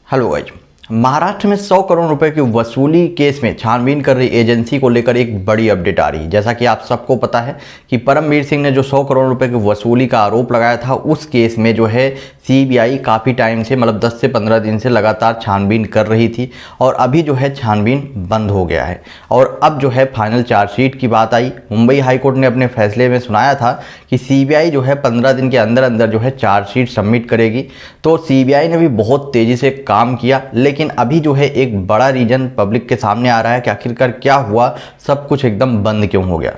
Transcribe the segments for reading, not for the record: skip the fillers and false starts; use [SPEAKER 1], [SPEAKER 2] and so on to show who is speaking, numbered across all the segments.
[SPEAKER 1] Hello guys. Maharashtra में 100 करोड़ रुपए की वसूली केस में छानबीन कर रही एजेंसी को लेकर एक बड़ी अपडेट आ रही है। जैसा कि आप सबको पता है कि परमवीर सिंह ने जो 100 करोड़ रुपए की वसूली का आरोप लगाया था, उस केस में जो है सीबीआई काफ़ी टाइम से मतलब 10 से 15 दिन से लगातार छानबीन कर रही थी और अभी जो है छानबीन बंद हो गया है। और अब जो है फाइनल चार्जशीट की बात आई। मुंबई हाईकोर्ट ने अपने फैसले में सुनाया था कि सीबीआई जो है 15 दिन के अंदर अंदर जो है चार्जशीट सबमिट करेगी। तो सीबीआई ने भी बहुत तेज़ी से काम किया, लेकिन अभी जो है एक बड़ा रीजन पब्लिक के सामने आ रहा है कि आखिरकार क्या हुआ, सब कुछ एकदम बंद क्यों हो गया।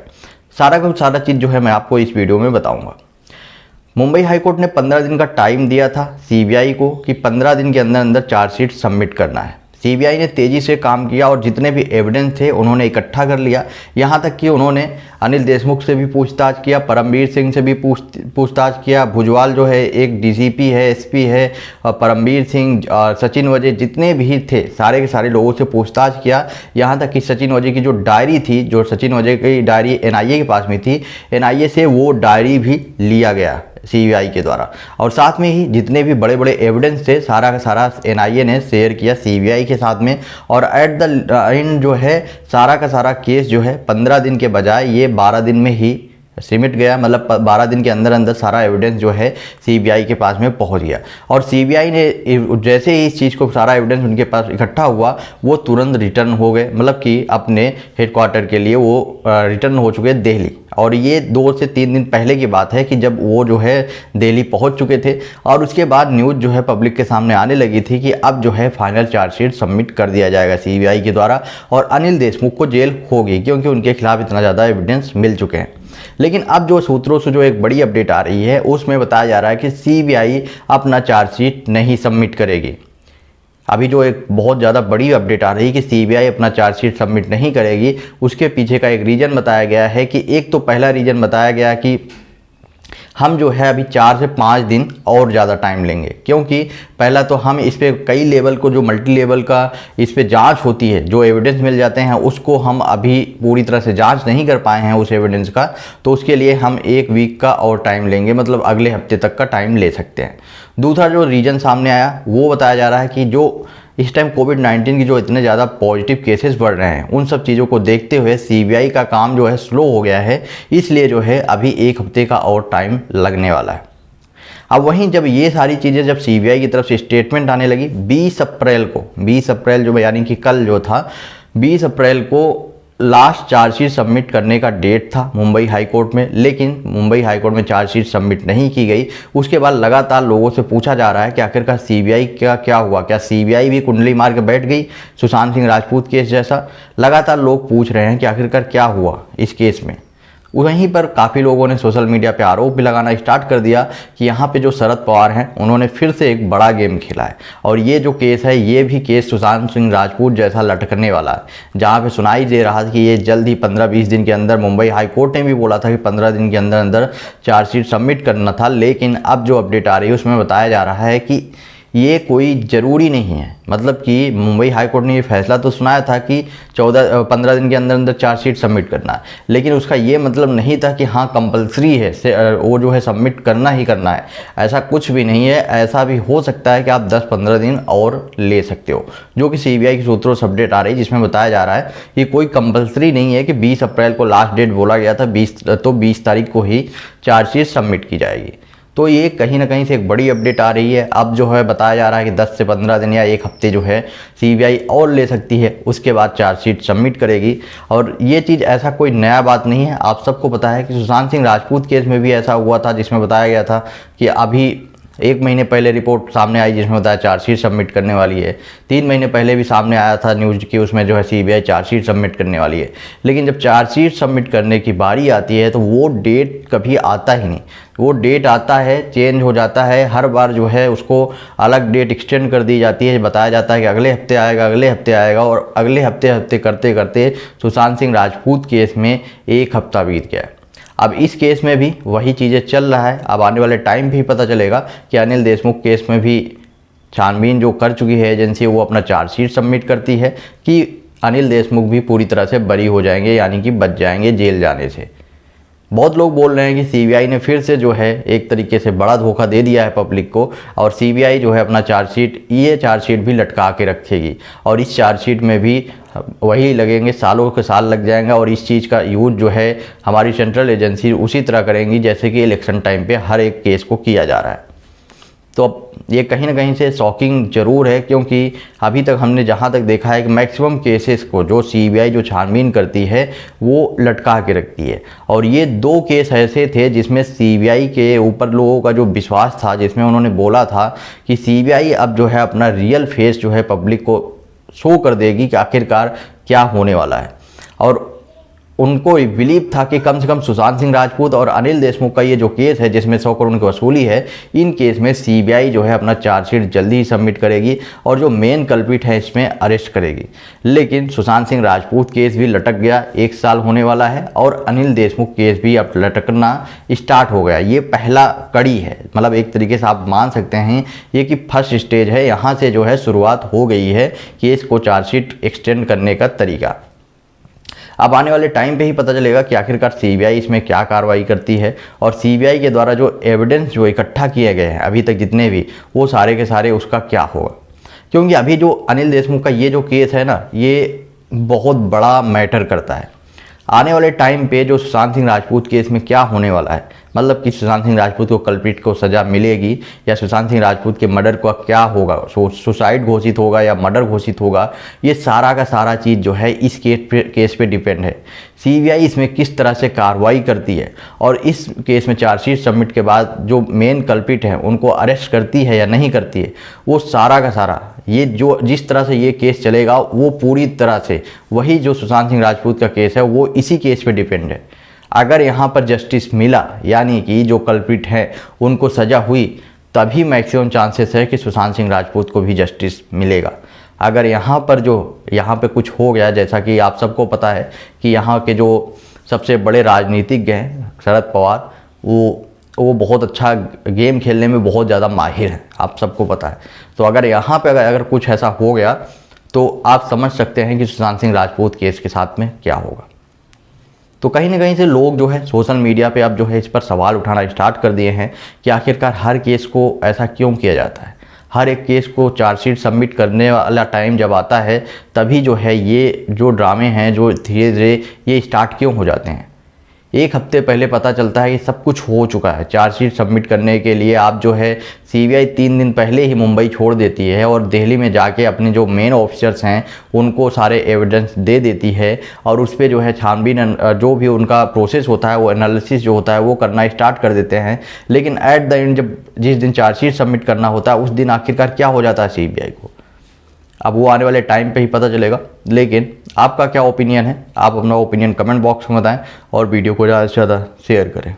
[SPEAKER 1] सारा चीज़ जो है मैं आपको इस वीडियो में बताऊंगा। मुंबई हाईकोर्ट ने 15 दिन का टाइम दिया था सीबीआई को कि 15 दिन के अंदर अंदर चार्जशीट सबमिट करना है। सीबीआई ने तेज़ी से काम किया और जितने भी एविडेंस थे उन्होंने इकट्ठा कर लिया। यहाँ तक कि उन्होंने अनिल देशमुख से भी पूछताछ किया, परमवीर सिंह से भी पूछताछ किया, भुजवाल जो है एक डीसीपी है, एसपी है, परमवीर सिंह और सचिन वजह जितने भी थे सारे के सारे लोगों से पूछताछ किया। यहाँ तक कि सचिन वजह की जो डायरी थी, जो सचिन वजह की डायरी एनआईए के पास में थी, एनआईए से वो डायरी भी लिया गया सीबीआई के द्वारा। और साथ में ही जितने भी बड़े बड़े एविडेंस थे सारा का सारा एनआईए ने शेयर किया सीबीआई के साथ में। और एट द एंड जो है सारा का सारा केस जो है 15 दिन के बजाय ये 12 दिन में ही सिमट गया। मतलब 12 दिन के अंदर अंदर सारा एविडेंस जो है सीबीआई के पास में पहुंच गया। और सीबीआई ने जैसे ही इस चीज़ को सारा एविडेंस उनके पास इकट्ठा हुआ, वो तुरंत रिटर्न हो गए, मतलब कि अपने हेडक्वार्टर के लिए वो रिटर्न हो चुके दिल्ली। और ये 2 से 3 दिन पहले की बात है कि जब वो जो है दिल्ली पहुंच चुके थे। और उसके बाद न्यूज़ जो है पब्लिक के सामने आने लगी थी कि अब जो है फाइनल चार्जशीट सबमिट कर दिया जाएगा सीबीआई के द्वारा और अनिल देशमुख को जेल होगी, क्योंकि उनके खिलाफ इतना ज़्यादा एविडेंस मिल चुके हैं। लेकिन अब जो सूत्रों से जो एक बड़ी अपडेट आ रही है उसमें बताया जा रहा है कि सीबीआई अपना चार्जशीट नहीं सबमिट करेगी। अभी जो एक बहुत ज़्यादा बड़ी अपडेट आ रही है कि सीबीआई अपना चार्जशीट सबमिट नहीं करेगी, उसके पीछे का एक रीज़न बताया गया है कि एक तो पहला रीज़न बताया गया कि हम जो है अभी 4 से 5 दिन और ज़्यादा टाइम लेंगे, क्योंकि पहला तो हम इस पर कई लेवल को जो मल्टी लेवल का इस पर जांच होती है, जो एविडेंस मिल जाते हैं उसको हम अभी पूरी तरह से जांच नहीं कर पाए हैं उस एविडेंस का। तो उसके लिए हम 1 वीक का और टाइम लेंगे, मतलब अगले हफ्ते तक का टाइम ले सकते हैं। दूसरा जो रीज़न सामने आया वो बताया जा रहा है कि जो इस टाइम कोविड-19 की जो इतने ज़्यादा पॉजिटिव केसेस बढ़ रहे हैं, उन सब चीज़ों को देखते हुए सीबीआई का काम जो है स्लो हो गया है, इसलिए जो है अभी 1 हफ्ते का और टाइम लगने वाला है। अब वहीं जब ये सारी चीज़ें जब सीबीआई की तरफ से स्टेटमेंट आने लगी 20 अप्रैल जो यानी कि कल जो था 20 अप्रैल को लास्ट चार्जशीट सबमिट करने का डेट था मुंबई हाईकोर्ट में, लेकिन मुंबई हाईकोर्ट में चार्जशीट सबमिट नहीं की गई। उसके बाद लगातार लोगों से पूछा जा रहा है कि आखिरकार सीबीआई का क्या हुआ, क्या सीबीआई भी कुंडली मार के बैठ गई सुशांत सिंह राजपूत केस जैसा। लगातार लोग पूछ रहे हैं कि आखिरकार क्या हुआ इस केस में। वहीं पर काफ़ी लोगों ने सोशल मीडिया पे आरोप भी लगाना स्टार्ट कर दिया कि यहाँ पे जो शरद पवार हैं उन्होंने फिर से एक बड़ा गेम खेला है और ये जो केस है ये भी केस सुशांत सिंह राजपूत जैसा लटकने वाला है, जहाँ पे सुनाई दे रहा था कि ये जल्द ही 15-20 दिन के अंदर, मुंबई हाई कोर्ट ने भी बोला था कि 15 दिन के अंदर अंदर चार्जशीट सबमिट करना था। लेकिन अब जो अपडेट आ रही है उसमें बताया जा रहा है कि ये कोई ज़रूरी नहीं है। मतलब कि मुंबई हाई कोर्ट ने ये फैसला तो सुनाया था कि 15 दिन के अंदर अंदर चार्जशीट सबमिट करना है, लेकिन उसका ये मतलब नहीं था कि हाँ कंपलसरी है वो जो है सबमिट करना ही करना है। ऐसा कुछ भी नहीं है। ऐसा भी हो सकता है कि आप 10-15 दिन और ले सकते हो, जो कि सीबीआई के सूत्रों से अपडेट आ रही है, जिसमें बताया जा रहा है कि कोई कंपलसरी नहीं है कि 20 अप्रैल को लास्ट डेट बोला गया था, 20 तारीख को ही चार्जशीट सबमिट की जाएगी। तो ये कहीं ना कहीं से एक बड़ी अपडेट आ रही है। अब जो है बताया जा रहा है कि 10 से 15 दिन या 1 हफ्ते जो है सीबीआई और ले सकती है, उसके बाद चार्जशीट सबमिट करेगी। और ये चीज़ ऐसा कोई नया बात नहीं है, आप सबको पता है कि सुशांत सिंह राजपूत केस में भी ऐसा हुआ था, जिसमें बताया गया था कि अभी 1 महीने पहले रिपोर्ट सामने आई जिसमें बताया चार्जशीट सबमिट करने वाली है। 3 महीने पहले भी सामने आया था न्यूज़ की, उसमें जो है सीबीआई चार्जशीट सबमिट करने वाली है। लेकिन जब चार्जशीट सबमिट करने की बारी आती है तो वो डेट कभी आता ही नहीं। वो डेट आता है, चेंज हो जाता है, हर बार जो है उसको अलग डेट एक्सटेंड कर दी जाती है। बताया जाता है कि अगले हफ्ते आएगा, अगले हफ्ते आएगा, और अगले हफ्ते करते करते सुशांत सिंह राजपूत केस में 1 हफ्ता बीत गया। अब इस केस में भी वही चीज़ें चल रहा है। अब आने वाले टाइम भी पता चलेगा कि अनिल देशमुख केस में भी छानबीन जो कर चुकी है एजेंसी, वो अपना चार्जशीट सबमिट करती है कि अनिल देशमुख भी पूरी तरह से बरी हो जाएंगे, यानी कि बच जाएंगे जेल जाने से। बहुत लोग बोल रहे हैं कि सीबीआई ने फिर से जो है एक तरीके से बड़ा धोखा दे दिया है पब्लिक को, और सीबीआई जो है अपना चार्जशीट भी लटका के रखेगी, और इस चार्जशीट में भी वही लगेंगे, सालों के साल लग जाएंगे, और इस चीज़ का यूज जो है हमारी सेंट्रल एजेंसी उसी तरह करेंगी जैसे कि इलेक्शन टाइम पे हर एक केस को किया जा रहा है। तो अब ये कहीं ना कहीं से शॉकिंग ज़रूर है, क्योंकि अभी तक हमने जहाँ तक देखा है कि मैक्सिमम केसेस को जो सीबीआई जो छानबीन करती है वो लटका के रखती है, और ये 2 केस ऐसे थे जिसमें सीबीआई के ऊपर लोगों का जो विश्वास था, जिसमें उन्होंने बोला था कि सीबीआई अब जो है अपना रियल फेस जो है पब्लिक को शो कर देगी कि आखिरकार क्या होने वाला है। और उनको बिलीव था कि कम से कम सुशांत सिंह राजपूत और अनिल देशमुख का ये जो केस है जिसमें 100 करोड़ की वसूली है, इन केस में सीबीआई जो है अपना चार्जशीट जल्दी ही सबमिट करेगी और जो मेन कल्प्रिट है इसमें अरेस्ट करेगी। लेकिन सुशांत सिंह राजपूत केस भी लटक गया, 1 साल होने वाला है, और अनिल देशमुख केस भी अब लटकना स्टार्ट हो गया। ये पहला कड़ी है, मतलब एक तरीके से आप मान सकते हैं ये कि फर्स्ट स्टेज है, यहाँ से जो है शुरुआत हो गई है केस को चार्जशीट एक्सटेंड करने का तरीका। अब आने वाले टाइम पे ही पता चलेगा कि आखिरकार सीबीआई इसमें क्या कार्रवाई करती है, और सीबीआई के द्वारा जो एविडेंस जो इकट्ठा किए गए हैं अभी तक जितने भी, वो सारे के सारे उसका क्या होगा। क्योंकि अभी जो अनिल देशमुख का ये जो केस है ना, ये बहुत बड़ा मैटर करता है। आने वाले टाइम पे जो सुशांत सिंह राजपूत केस में क्या होने वाला है, मतलब कि सुशांत सिंह राजपूत को कल्प्रिट को सज़ा मिलेगी या सुशांत सिंह राजपूत के मर्डर का क्या होगा, सुसाइड घोषित होगा या मर्डर घोषित होगा, ये सारा का सारा चीज़ जो है इस केस पे डिपेंड है। सीबीआई इसमें किस तरह से कार्रवाई करती है और इस केस में चार्जशीट सबमिट के बाद जो मेन कल्प्रिट हैं उनको अरेस्ट करती है या नहीं करती है, वो सारा का सारा ये जो जिस तरह से ये केस चलेगा वो पूरी तरह से वही जो सुशांत सिंह राजपूत का केस है वो इसी केस पे डिपेंड है। अगर यहाँ पर जस्टिस मिला, यानी कि जो कल्प्रिट हैं उनको सज़ा हुई, तभी मैक्सिमम चांसेस है कि सुशांत सिंह राजपूत को भी जस्टिस मिलेगा। अगर यहाँ पे कुछ हो गया, जैसा कि आप सबको पता है कि यहाँ के जो सबसे बड़े राजनीतिज्ञ हैं शरद पवार, वो बहुत अच्छा गेम खेलने में बहुत ज़्यादा माहिर हैं, आप सबको पता है। तो अगर यहाँ पे अगर कुछ ऐसा हो गया तो आप समझ सकते हैं कि सुशांत सिंह राजपूत केस के साथ में क्या होगा। तो कहीं ना कहीं से लोग जो है सोशल मीडिया पे अब जो है इस पर सवाल उठाना स्टार्ट कर दिए हैं कि आखिरकार हर केस को ऐसा क्यों किया जाता है। हर एक केस को चार्जशीट सबमिट करने वाला टाइम जब आता है तभी जो है ये जो ड्रामे हैं जो धीरे धीरे ये स्टार्ट क्यों हो जाते हैं। 1 हफ्ते पहले पता चलता है कि सब कुछ हो चुका है, चार्जशीट सबमिट करने के लिए आप जो है सीबीआई 3 दिन पहले ही मुंबई छोड़ देती है और दिल्ली में जाके अपने जो मेन ऑफिसर्स हैं उनको सारे एविडेंस दे देती है, और उस पर जो है छानबीन जो भी उनका प्रोसेस होता है वो एनालिसिस जो होता है वो करना स्टार्ट कर देते हैं। लेकिन एट द एंड जब जिस दिन चार्जशीट सबमिट करना होता है उस दिन आखिरकार क्या हो जाता है सीबीआई को, अब वो आने वाले टाइम पे ही पता चलेगा। लेकिन आपका क्या ओपिनियन है, आप अपना ओपिनियन कमेंट बॉक्स में बताएं और वीडियो को ज़्यादा से ज़्यादा शेयर करें।